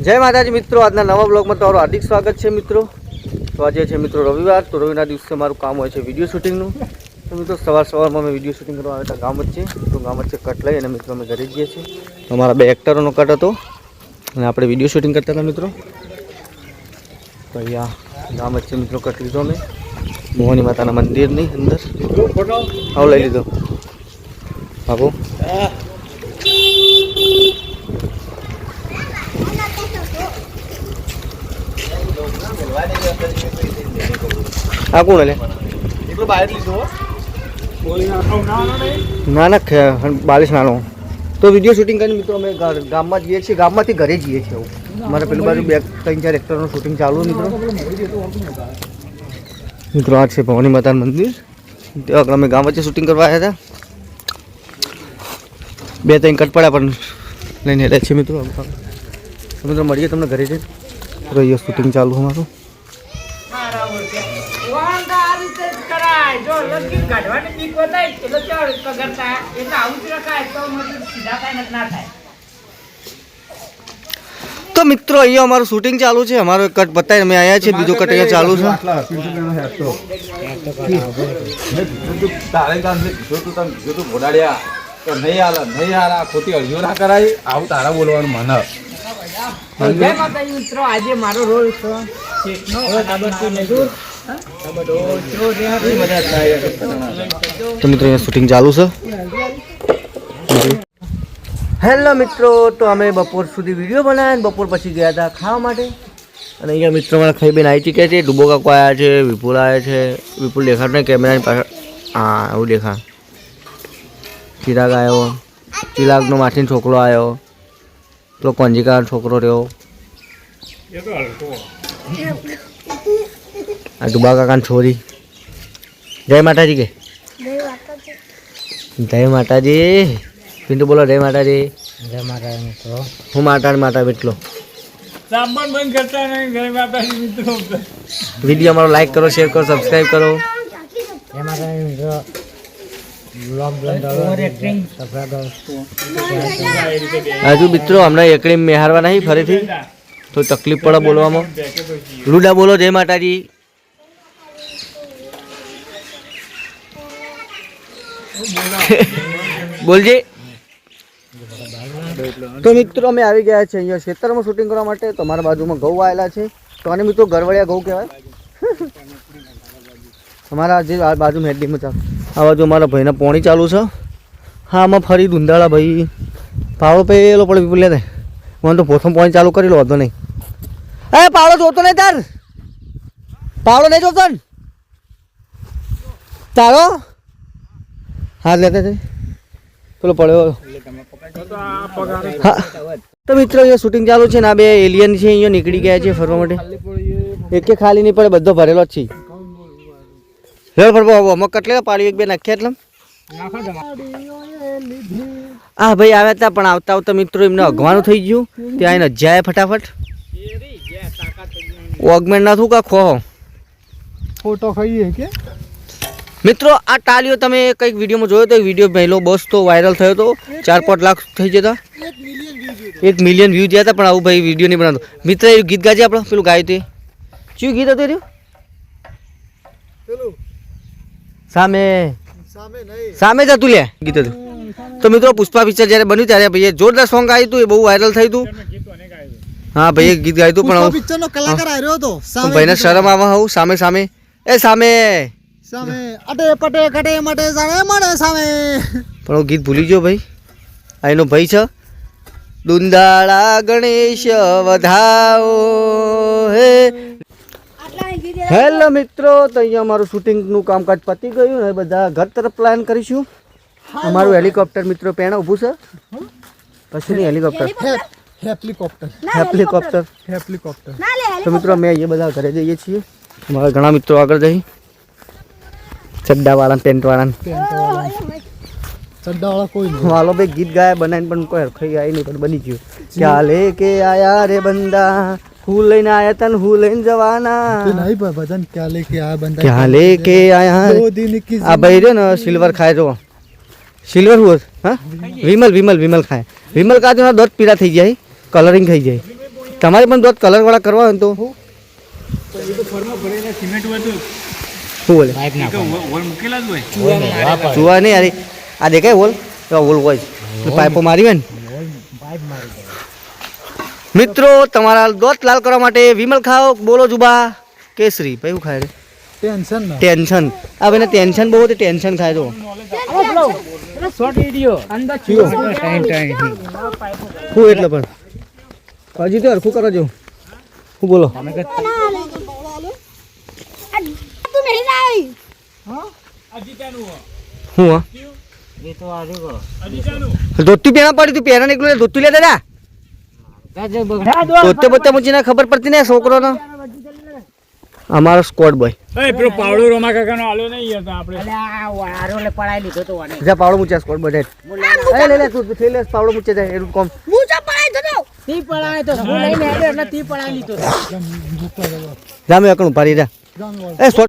જય માતાજી મિત્રો, આજના નવા બ્લોગમાં તમારું હાર્દિક સ્વાગત છે મિત્રો. તો આજે છે મિત્રો રવિવાર. તો રવિવારના દિવસે મારું કામ હોય છે વિડીયો શૂટિંગનું. તો મિત્રો સવારમાં અમે વિડીયો શૂટિંગ કરવા આવ્યા હતા ગામ વચ્ચે. તો ગામ વચ્ચે કટ લઈ અને મિત્રો અમે ઘરે જઈએ છીએ. તો અમારા બે એક્ટરોનો કટ હતો અને આપણે વિડીયો શૂટિંગ કરતા હતા મિત્રો. તો અહીંયા ગામ વચ્ચે મિત્રો કટ લીધો અમે મોહની માતાના મંદિરની અંદર. આવો લઈ લીધો બાબુ. આ કોણ લે ના ના 42 નાનો. તો વિડીયો શૂટિંગ કરીને મિત્રો અમે ગામમાં જઈએ છીએ, ગામમાંથી ઘરે જઈએ છીએ. અમારે પેલું બાજુ 2-3-4 એક્ટરનું શૂટિંગ ચાલુ મિત્રો. મિત્રો આ છે ભવાની માતાનું મંદિર. ત્યાં અમે ગામ વચ્ચે શૂટિંગ કરવા આવ્યા હતા. 2-3 કટ પડ્યા પણ લઈને હેડ્યા છીએ મિત્રો. મિત્રો મળીએ તમને ઘરે જઈને. તો અહીંયા શૂટિંગ ચાલુ અમારું. તો મિત્રો અહીંયા અમારું શૂટિંગ ચાલુ છે. અમારો કટ બતાવી અમે આવ્યા છીએ, બીજો કટ અહીંયા ચાલુ છે. ખોટી અરજીઓ ના કરાય. આવું તારા બોલવાનું મને આજે મારો રોલ તો મિત્રો અહીંયા શૂટિંગ ચાલુ છે. હેલો મિત્રો, તો અમે બપોર સુધી વિડીયો બનાવ્યા. બપોર પછી ગયા હતા ખાવા માટે. અને અહીંયા મિત્રો મારા ખાઈ બેન આવી ચૂક્યા છે. ડુબો કાકો આવ્યા છે, વિપુલ આવ્યા છે. વિપુલ દેખાડ ને કેમેરાની પાછળ. હા એવું દેખા. ચિરાગ આવ્યો, ચિરાગનો માસીનો છોકરો આવ્યો, પેલો કોંજીકાનો છોકરો રહ્યો. આ ડુબા કાકાની છોરી. જય માતાજી કે જય માતાજી. પિન્ટુ બોલો જય માતાજી. જય માતાજી મિત્રો. હું માતા બેટલો. વિડીયો અમારો લાઈક કરો, શેર કરો, સબસ્ક્રાઈબ કરો. જય માતાજી મિત્રો. હજુ મિત્રો હમણાં એકડી મેહારવા નહીં ફરીથી તો તકલીફ પડે બોલવામાં. રૂડા બોલો જય માતાજી. બોલજે. તો મિત્રો અમે આવી ગયા છે અહીંયા ખેતરમાં શૂટિંગ કરવા માટે. તો અમારા બાજુમાં ઘઉં આવેલા છે. તો આને મિત્રો ગરવડિયા ઘઉં કહેવાય. અમારા જે આ બાજુ મેડીમાં ચાલુ, આ બાજુ અમારા ભાઈના પોણી ચાલુ છે. હા આમાં ફરી ધુંધાળા ભાઈ પાવડો પેલો પડે વિપુલ લે મને તો પ્રથમ પોઈન્ટ ચાલુ કરી લો હતો નહીં. એ પાવડો જોતો નહીં તાર, પાવડો નહીં જોતો ને તારો હાથ લેતા છે પેલો પડ્યો. હા તો મિત્રો અહીંયા શૂટિંગ ચાલુ છે ને આ બે એલિયન છે અહીંયા નીકળી ગયા છે ફરવા માટે. એકે ખાલી નહીં પડે, બધો ભરેલો જ છે. રેડ ફરવા અમુક કટલે પાડી એક બે નાખ્યા એટલે હા ભાઈ આવ્યા હતા પણ આવતા આવતા મિત્રો એમને અગવાનું થઈ ગયું. ત્યાં આવીને જાય ફટાફટ ઓગમેન્ટ ના થયું કા ખો ફોટો ખાઈએ કે મિત્રો. આ ટાલીઓ તમે કંઈક વિડીયોમાં જોયો તો, વિડીયો પહેલો બસ તો વાયરલ થયો હતો. 4-5 લાખ થઈ જતા, 1 મિલિયન વ્યૂ થયા હતા. પણ આવું ભાઈ વિડીયો નહીં બનાવતો મિત્ર. એ ગીત ગાજે આપણે પેલું ગાયું તે શું ગીત હતું રહ્યું સામે સામે જતું લે ગીત હતું. તો મિત્રો પુષ્પા પિક્ચર જ્યારે બન્યું ત્યારે ભાઈ જોરદાર સોંગ આવ્યું હતું, એ બહુ વાયરલ થયું હતું. હા ભાઈ ગીત ગાયું હતું પણ પિક્ચરનો કલાકાર આવ્યો હતો. ભાઈને શરમ આવે હું સામે સામે એ સામે સામે અટે પટે કટે મટે જાણે મળે સામે. પણ હું ગીત ભૂલી ગયો ભાઈ. આ એનો ભાઈ છે. દુંદાળા ગણેશ વધાવો હે. હેલો મિત્રો, તો અહીંયા અમારું શૂટિંગનું કામકાજ પતી ગયું ને બધા ઘર તરફ પ્લાન કરીશું. અમારું હેલિકોપ્ટર મિત્રો પેણા ઊભું છે. પછી નહીં હેલિકોપ્ટર હેલિકોપ્ટર. તો મિત્રો અમે અહીંયા બધા ઘરે જઈએ છીએ. અમારા ઘણા મિત્રો આગળ જઈ ચડ્ડાવાળા પેન્ટવાળા કોઈ હાલો ભાઈ ગીત ગાયા બનાવીને પણ કોઈ હરખાઈ આવી નહીં પણ બની ગયું. ક્યાં લે કે આયા રે બંદા, હું લઈને આયા તન હું લઈને જવાના. નહીં ભજન ક્યાં લે કે આયા બંદા, ક્યાં લે કે આયા. આ ભાઈ રહ્યો ને સિલ્વર ખાય જો સિલ્વર હું હા વિમલ ખાય. વિમલ કાજુના દોત પીળા થઈ જાય, કલરિંગ થઈ જાય. તમારે પણ દોત કલરવાળા કરવા હોય ને તો શું બોલે ચૂવા નહીં યાર, આ દેખાય હોલ એવા હોલ હોય છે. પાઇપો મારી હોય ને મિત્રો. તમારા દોત લાલ કરવા માટે વિમલ ખાઓ, બોલો જુબા કેસરી. ભાઈ શું ખાય છે? ટેન્શન ના ટેન્શન. આ ભાઈને ટેન્શન બહુ હતું, ટેન્શન ખાય તો શું એટલે પણ હજી તો હરખું કરો છો. શું બોલો તું મેલી લાવી હું હા ધોતી પહેરા પડી તું પહેરા નીકળ્યું ધોતું લેતા તા પોતે પોતે મુચીને ખબર પડતી ને છોકરોનો. અમારો સ્કોડ બોય પાવડો રોમા કાકાનો આલ્યો નહીં યાર તો આપણે જા પાવડો મૂચ્યા સ્કોડ બધે લે લે તું થઈ લે પાવડો મૂચે જાય એનું કોમ હું તો પડાઈ દો જા મેં એકણ ઉપાડી જા એ